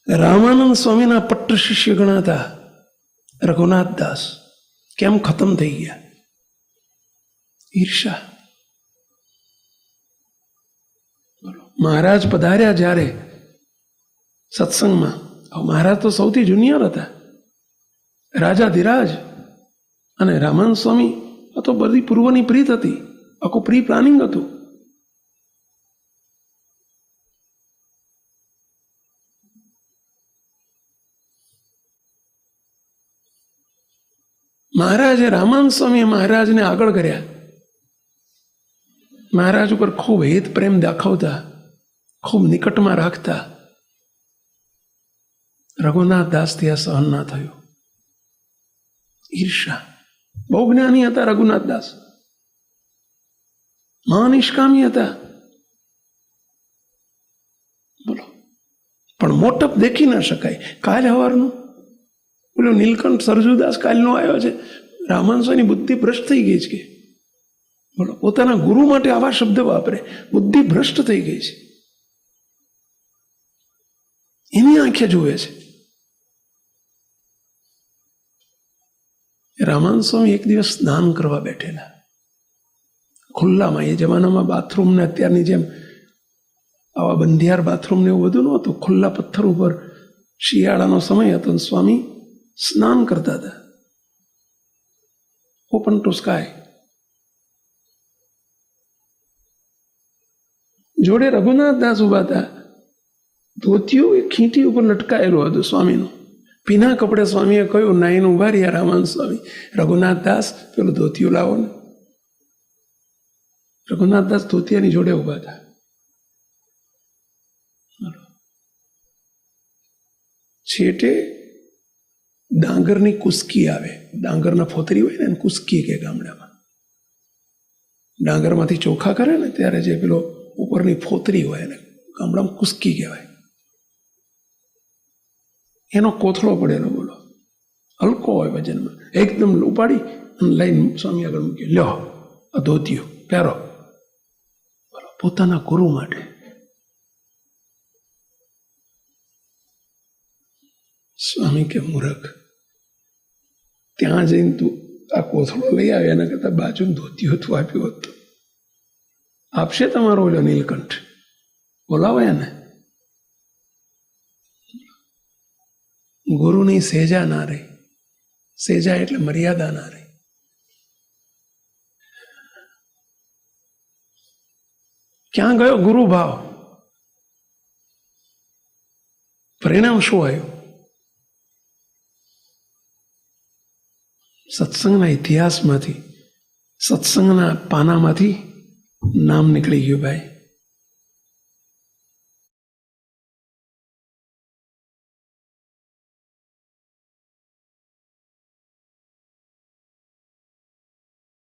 રામાનંદ સ્વામીના પટ્ટ શિષ્ય ગણાતા રઘુનાથ દાસ કેમ ખતમ થઈ ગયા? ઈર્ષા. મહારાજ પધાર્યા જ્યારે સત્સંગમાં, મહારાજ તો સૌથી જુનિયર હતા, રાજાધિરાજ, અને રામાનંદ સ્વામી તો બધી પૂર્વની પ્રીત હતી, આખું પ્રી પ્લાનિંગ હતું. મહારાજે રામાનંદ સ્વામીએ મહારાજને આગળ કર્યા. મહારાજ ઉપર ખૂબ હેત પ્રેમ દાખવતા, ખૂબ નિકટમાં રાખતા. રઘુનાથ દાસથી આ સહન ના થયું. ઈર્ષા. બહુ જ્ઞાની હતા રઘુનાથ દાસ, મહાનિષ્કામી હતા, બોલો. પણ મોટપ દેખી ના શકાય. કાલે સવારનું બોલો નીલકંઠ સરજુદાસ કાલનો આવ્યો છે, રામાનંદ સ્વામીની બુદ્ધિ ભ્રષ્ટ થઈ ગઈ છે કે બોલો. પોતાના ગુરુ માટે આવા શબ્દ વાપરે, બુદ્ધિ ભ્રષ્ટ થઈ ગઈ છે, એની આંખે જુએ છે. રામાનંદ સ્વામી એક દિવસ સ્નાન કરવા બેઠેલા ખુલ્લામાં. એ જમાનામાં બાથરૂમ ને અત્યારની જેમ આવા બંધિયાર બાથરૂમ ને એવું બધું નહોતું. ખુલ્લા પથ્થર ઉપર શિયાળાનો સમય હતો, સ્વામી સ્નાન કરતા હતા, ઓપન ટુ સ્કાય. જોડે રઘુનાથ દાસ ઉભા હતા. ધોતિયું એ ખીંટી ઉપર લટકાયેલું હતું સ્વામીનું. પીના કપડે સ્વામીએ કહ્યું, નાઈને ઉભા રહ્યા રામાનંદ સ્વામી. રઘુનાથ દાસ પેલું ધોતિયું લાવો ને. રઘુનાથ દાસ ધોતિયાની જોડે ઉભા હતા. છેટે ડાંગરની કુસ્કી આવે. ડાંગરના ફોતરી હોય ને કુસ્કી કે ગામડામાં. ડાંગરમાંથી ચોખા કરે ને ત્યારે જે પેલો ઉપરની ફોતરી હોય ને ગામડામાં કુસ્કી કહેવાય. એનો કોથળો પડેલો, બોલો, હલકો હોય વજનમાં, એકદમ ઉપાડી અને લઈને સ્વામી આગળ મૂક્યો. લ્યો આ ધોતિયું પહેરો, બોલો, પોતાના ગુરુ માટે. સ્વામી કે મૂરખ, ત્યાં જઈને તું આ કોથળો લઈ આવે એના કરતા બાજુ ધોતિયું તું આપ્યું હોત તો આપશે તમારો ઓલો નીલકંઠ. બોલાવો એને. ગુરુની સેજા ના રહી. સેજા એટલે મર્યાદા ના રહી. ક્યાં ગયો ગુરુ ભાવ? પરિણામ શું આવ્યું? સત્સંગના ઇતિહાસમાંથી, સત્સંગના પાનામાંથી નામ નીકળી ગયું ભાઈ.